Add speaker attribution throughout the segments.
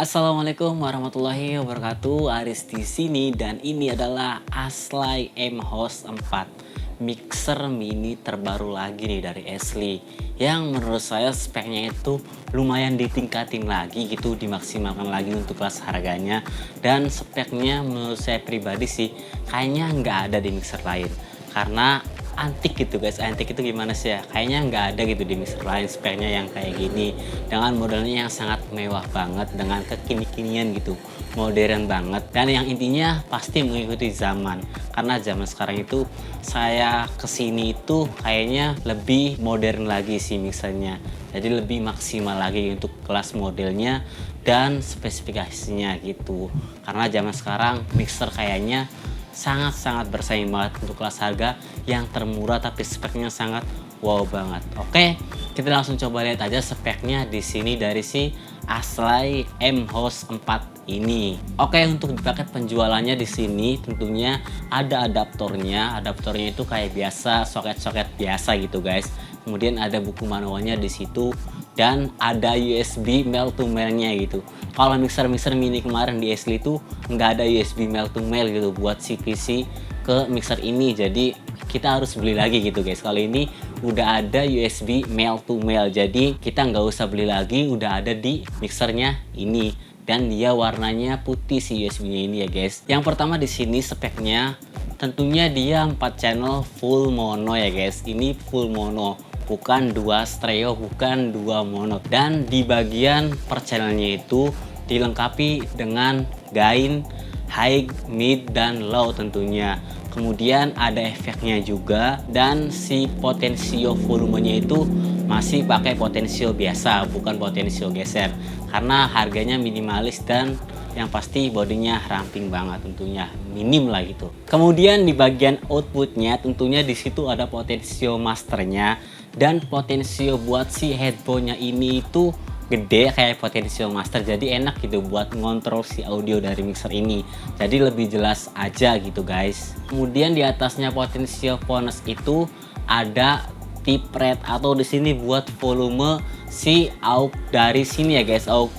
Speaker 1: Assalamualaikum warahmatullahi wabarakatuh. Aris di sini dan ini adalah Aslay M-Host 4 mixer mini terbaru lagi nih dari Ashley, yang menurut saya speknya itu lumayan ditingkatin lagi gitu, dimaksimalkan lagi untuk kelas harganya. Dan speknya menurut saya pribadi sih kayaknya nggak ada di mixer lain, karena antik gitu guys. Antik itu gimana sih ya, kayaknya nggak ada gitu di mixer lain speknya yang kayak gini, dengan modelnya yang sangat mewah banget, dengan kekini-kinian gitu, modern banget, dan yang intinya pasti mengikuti zaman. Karena zaman sekarang itu saya kesini itu kayaknya lebih modern lagi sih mixernya, jadi lebih maksimal lagi untuk kelas modelnya dan spesifikasinya gitu. Karena zaman sekarang mixer kayaknya sangat-sangat bersaing banget untuk kelas harga yang termurah tapi speknya sangat wow banget. Oke, kita langsung coba lihat aja speknya di sini dari si Aslay M-Host 4 ini. Oke, untuk di paket penjualannya di sini tentunya ada adaptornya. Adaptornya itu kayak biasa, soket-soket biasa gitu guys. Kemudian ada buku manualnya di situ dan ada USB male to male-nya gitu. Kalau mixer mini kemarin di Ashley itu nggak ada USB male to male gitu buat si PC ke mixer ini, jadi kita harus beli lagi gitu guys. Kali ini udah ada USB male to male, jadi kita nggak usah beli lagi, udah ada di mixernya ini. Dan dia warnanya putih si USB-nya ini ya guys. Yang pertama di sini speknya tentunya dia 4 channel full mono ya guys. Ini full mono, bukan 2 stereo, bukan 2 mono. Dan di bagian per channelnya itu dilengkapi dengan gain high, mid, dan low tentunya. Kemudian ada efeknya juga, dan si potensio volumenya itu masih pakai potensio biasa, bukan potensio geser, karena harganya minimalis dan yang pasti bodinya ramping banget, tentunya minim lah gitu. Kemudian di bagian outputnya tentunya di situ ada potensio masternya, dan potensio buat si headphone-nya ini itu gede kayak potensio master, jadi enak gitu buat ngontrol si audio dari mixer ini, jadi lebih jelas aja gitu guys. Kemudian di atasnya potensio phones itu ada tip rate, atau di sini buat volume si aux dari sini ya guys. Aux,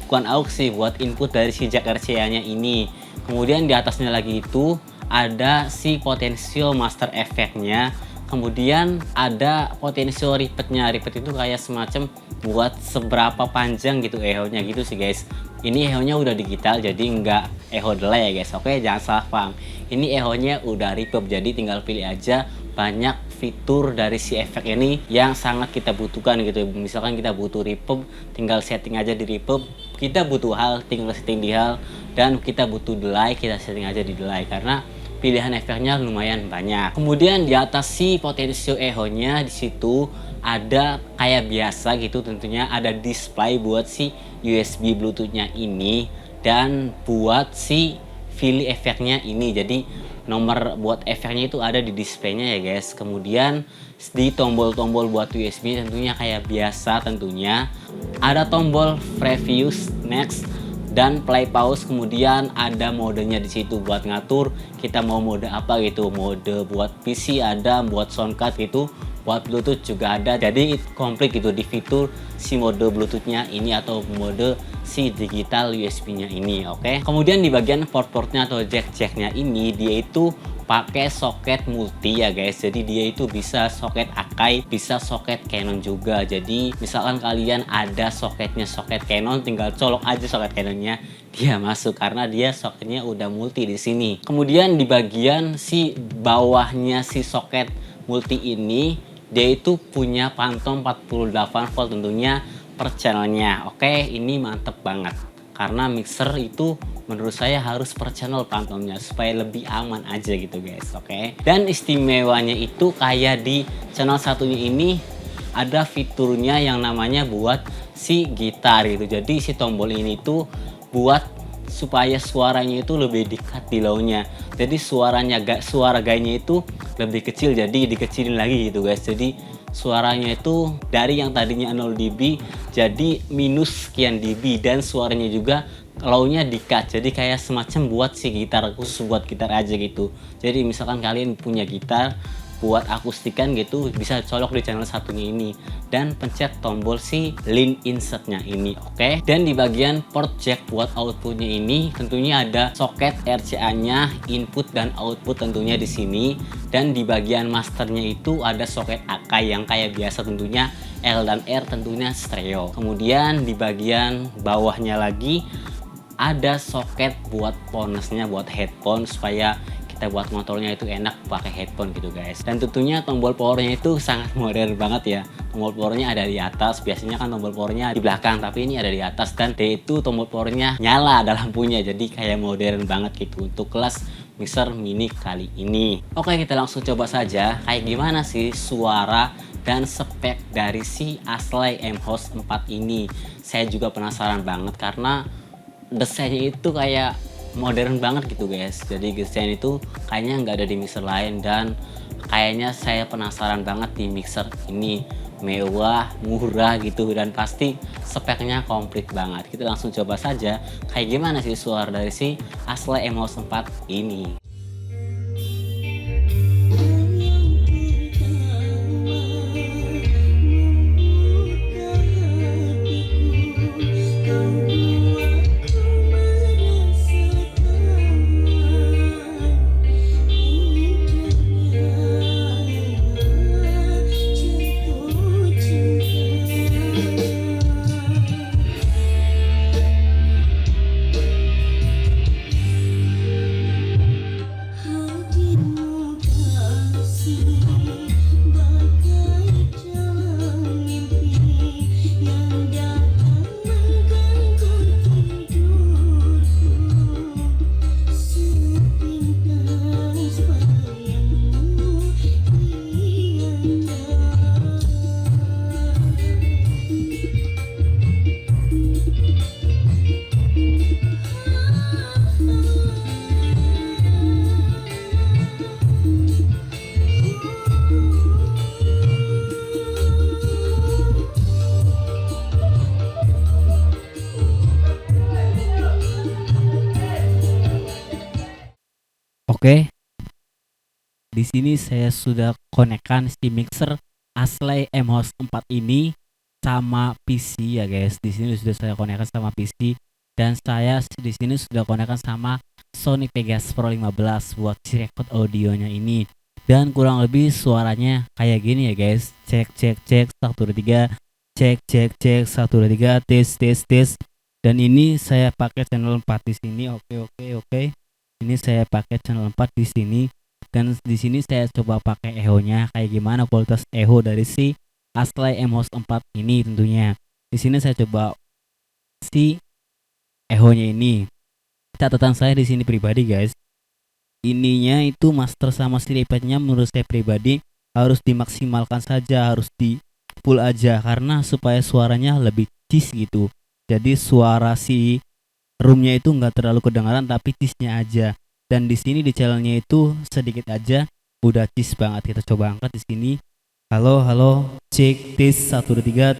Speaker 1: bukan aux sih, buat input dari si jack RCA nya ini. Kemudian di atasnya lagi itu ada si potensio master efeknya. Kemudian ada potensio repeatnya. Repeat itu kayak semacam buat seberapa panjang gitu echo-nya gitu sih guys. Ini echo-nya udah digital, jadi nggak echo delay ya guys. Oke, jangan salah paham. Ini echo-nya udah reverb, jadi tinggal pilih aja. Banyak fitur dari si efek ini yang sangat kita butuhkan gitu. Misalkan kita butuh reverb, tinggal setting aja di reverb. Kita butuh hal, tinggal setting di hal. Dan kita butuh delay, kita setting aja di delay, karena pilihan efeknya lumayan banyak. Kemudian di atas si potensio echo-nya di situ ada kayak biasa gitu, tentunya ada display buat si USB Bluetooth-nya ini dan buat si Philly efeknya ini. Jadi nomor buat efeknya itu ada di displaynya ya guys. Kemudian di tombol-tombol buat USB tentunya kayak biasa, tentunya ada tombol previous, next, dan play pause. Kemudian ada modenya di situ buat ngatur kita mau mode apa gitu. Mode buat PC ada, buat soundcard gitu, buat Bluetooth juga ada. Jadi komplit gitu di fitur si mode Bluetooth-nya ini atau mode si digital USB-nya ini. Oke. Kemudian di bagian port-portnya atau jack-jacknya ini dia itu pakai soket multi ya guys. Jadi dia itu bisa soket Akai, bisa soket Canon juga. Jadi misalkan kalian ada soketnya soket Canon, tinggal colok aja soket Canonnya, dia masuk karena dia soketnya udah multi di sini. Kemudian di bagian si bawahnya si soket multi ini dia itu punya pantau 48 volt tentunya per channelnya. Oke, ini mantep banget. Karena mixer itu menurut saya harus per channel pantaunya supaya lebih aman aja gitu guys. Oke. Dan istimewanya itu kayak di channel satunya ini ada fiturnya yang namanya buat si gitar gitu. Jadi si tombol ini tuh buat supaya suaranya itu lebih dekat di low-nya. Jadi suara gayanya itu lebih kecil, jadi dikecilin lagi gitu guys. Jadi suaranya itu dari yang tadinya 0 dB jadi minus sekian dB, dan suaranya juga low-nya di-cut. Jadi kayak semacam buat si gitar, khusus buat gitar aja gitu. Jadi misalkan kalian punya gitar buat akustikan gitu bisa colok di channel satunya ini dan pencet tombol si link insertnya ini. Oke, dan di bagian port jack buat outputnya ini tentunya ada soket RCA nya, input dan output tentunya di sini. Dan di bagian masternya itu ada soket AK yang kayak biasa tentunya L dan R tentunya stereo. Kemudian di bagian bawahnya lagi ada soket buat ponasnya, buat headphone supaya kita buat motornya itu enak pakai headphone gitu guys. Dan tentunya tombol powernya itu sangat modern banget ya. Tombol powernya ada di atas, biasanya kan tombol powernya di belakang, tapi ini ada di atas. Dan itu tombol powernya nyala, ada lampunya, jadi kayak modern banget gitu untuk kelas mixer mini kali ini. Oke, kita langsung coba saja kayak gimana sih suara dan spek dari si Aslay M-Host 4 ini. Saya juga penasaran banget karena desainnya itu kayak modern banget gitu guys. Jadi desain itu kayaknya nggak ada di mixer lain dan kayaknya saya penasaran banget di mixer ini. Mewah, murah gitu dan pasti speknya komplit banget. Kita langsung coba saja kayak gimana sih suara dari si Aslay M-Host 4 ini.
Speaker 2: Oke, di sini saya sudah konekkan si mixer Aslay M-Host 4 ini sama PC ya guys. Di sini sudah saya konekkan sama PC dan saya di sini sudah konekkan sama Sony Vegas Pro 15 buat si record audionya ini. Dan kurang lebih suaranya kayak gini ya guys. Cek cek cek 1 2 3. Cek cek cek 1 2 3 tes tes tes. Dan ini saya pakai channel 4 di sini. Oke. Ini saya pakai channel 4 di sini dan di sini saya coba pakai echo-nya kayak gimana kualitas echo dari si Aslay M-Host 4 ini tentunya. Di sini saya coba si echo-nya ini. Catatan saya di sini pribadi guys. Ininya itu master sama si repeatnya menurut saya pribadi harus dimaksimalkan saja, harus di full aja karena supaya suaranya lebih cheese gitu. Jadi suara si roomnya itu nggak terlalu kedengaran tapi cheese-nya aja. Dan di sini di channelnya itu sedikit aja udah cheese banget. Kita coba angkat di sini. Halo cek tes 1 2 3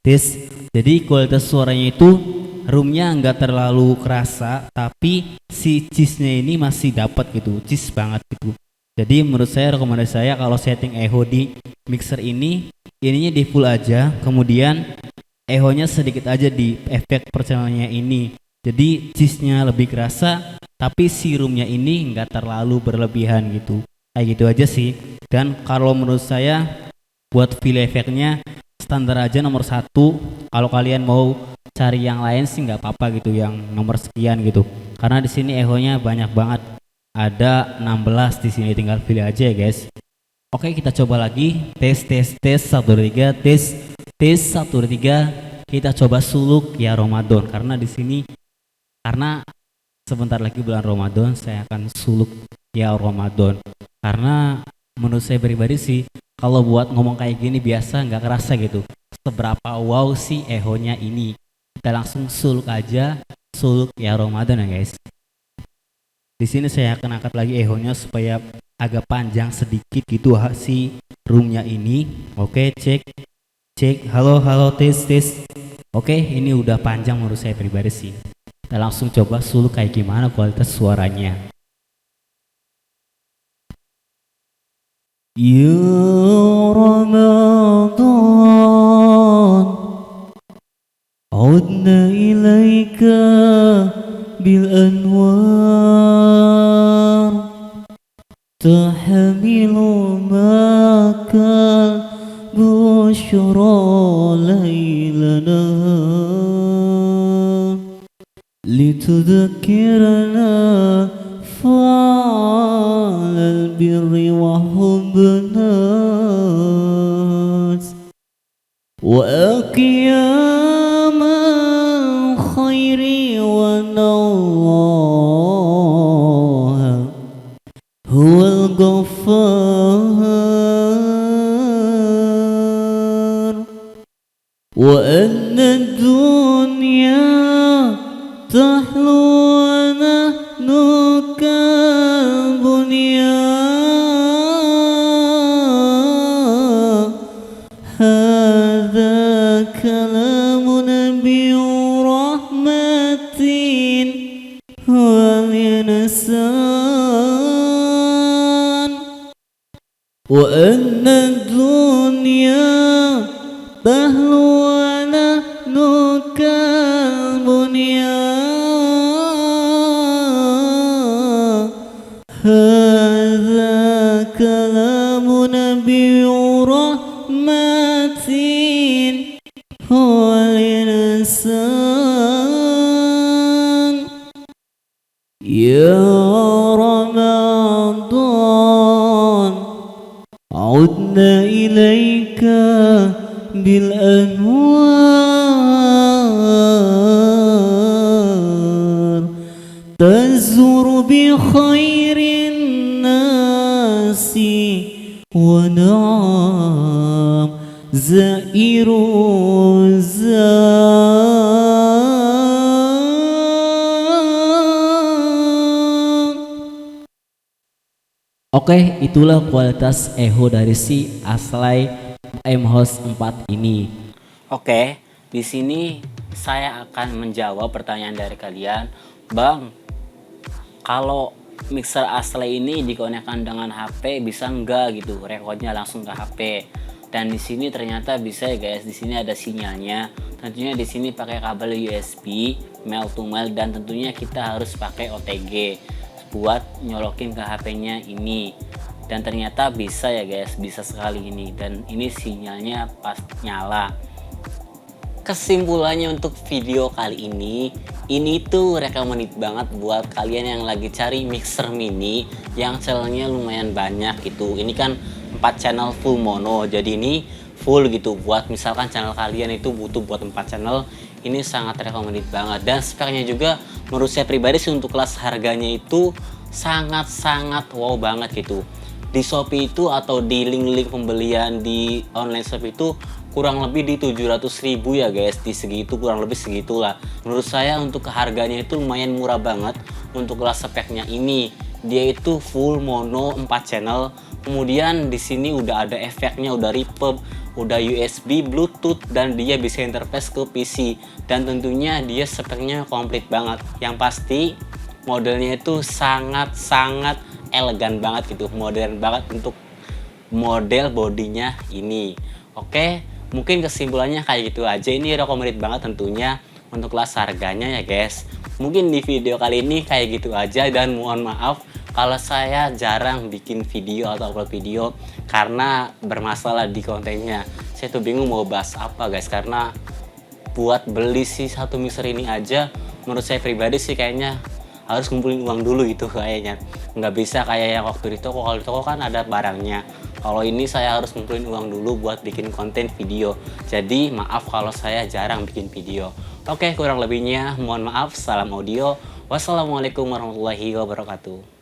Speaker 2: tes. Jadi kualitas suaranya itu roomnya nggak terlalu kerasa tapi si cheese-nya ini masih dapat gitu, cheese banget gitu. Jadi menurut saya rekomendasi saya kalau setting echo di mixer ini ininya di full aja, kemudian echo-nya sedikit aja di efek per channelnya ini. Jadi cheese-nya lebih kerasa tapi si roomnya ini nggak terlalu berlebihan gitu. Kayak gitu aja sih. Dan kalau menurut saya buat feel efeknya standar aja nomor 1. Kalau kalian mau cari yang lain sih nggak apa-apa gitu, yang nomor sekian gitu. Karena di sini echo-nya banyak banget. Ada 16 di sini, tinggal pilih aja ya guys. Oke, kita coba lagi. Tes 1 2 3 tes 1 2 3. Kita coba suluk ya Ramadan karena sebentar lagi bulan Ramadan saya akan suluk ya Ramadan. Karena menurut saya pribadi sih kalau buat ngomong kayak gini biasa nggak kerasa gitu seberapa wow sih echo-nya ini. Kita langsung suluk aja, suluk ya Ramadan ya guys. Di sini saya akan angkat lagi echo-nya supaya agak panjang sedikit gitu si roomnya ini. Oke, cek halo tes. Oke, ini udah panjang menurut saya pribadi sih. Kita langsung coba suluk kayak gimana kualitas suaranya. يا رمضان عدنا إليك بالأنوار تحمل معك بشرى ليلنا لتذكرنا فعل البر وحب الناس وأقيام الخير وأن الله هو الغفار وأن الدنيا تحلو ونحن كالبنيان هذا كلام نبي رحمة والإنسان وأن الدنيا تهلو ونحن كالبنيان هذا كلام نبي رحمة والإنسان يا رمضان عدنا إليك بالأنوار تزور بخير الناس ونعم زائر Oke, itulah kualitas echo dari si Aslay M-Host 4 ini.
Speaker 1: Oke, di sini saya akan menjawab pertanyaan dari kalian. Bang, kalau mixer Aslay ini dikonekkan dengan HP bisa enggak gitu, rekodnya langsung ke HP? Dan di sini ternyata bisa ya guys. Di sini ada sinyalnya. Tentunya di sini pakai kabel USB, male to male, dan tentunya kita harus pakai OTG buat nyolokin ke HP-nya ini. Dan ternyata bisa ya guys, bisa sekali ini. Dan ini sinyalnya pas nyala. Kesimpulannya untuk video kali ini tuh recommended banget buat kalian yang lagi cari mixer mini yang channelnya lumayan banyak gitu. Ini kan 4 channel full mono, jadi ini full gitu. Buat misalkan channel kalian itu butuh buat 4 channel, ini sangat recommended banget. Dan speknya juga menurut saya pribadi sih untuk kelas harganya itu sangat-sangat wow banget gitu. Di Shopee itu atau di link-link pembelian di online shop itu kurang lebih di 700.000 ya guys. Di segitu, kurang lebih segitulah. Menurut saya untuk harganya itu lumayan murah banget untuk kelas speknya ini. Dia itu full mono 4 channel. Kemudian di sini udah ada efeknya, udah reverb, udah USB, Bluetooth, dan dia bisa interface ke PC. Dan tentunya dia speknya komplit banget. Yang pasti modelnya itu sangat-sangat elegan banget gitu, modern banget untuk model bodinya ini. Oke, mungkin kesimpulannya kayak gitu aja. Ini recommended banget tentunya untuk kelas harganya ya guys. Mungkin di video kali ini kayak gitu aja, dan mohon maaf kalau saya jarang bikin video atau upload video karena bermasalah di kontennya. Saya tuh bingung mau bahas apa guys, karena buat beli si satu mixer ini aja menurut saya pribadi sih kayaknya harus kumpulin uang dulu gitu kayaknya. Nggak bisa kayak yang waktu di toko. Kalau di toko kan ada barangnya. Kalau ini saya harus kumpulin uang dulu buat bikin konten video. Jadi maaf kalau saya jarang bikin video. Oke, kurang lebihnya mohon maaf. Salam audio. Wassalamualaikum warahmatullahi wabarakatuh.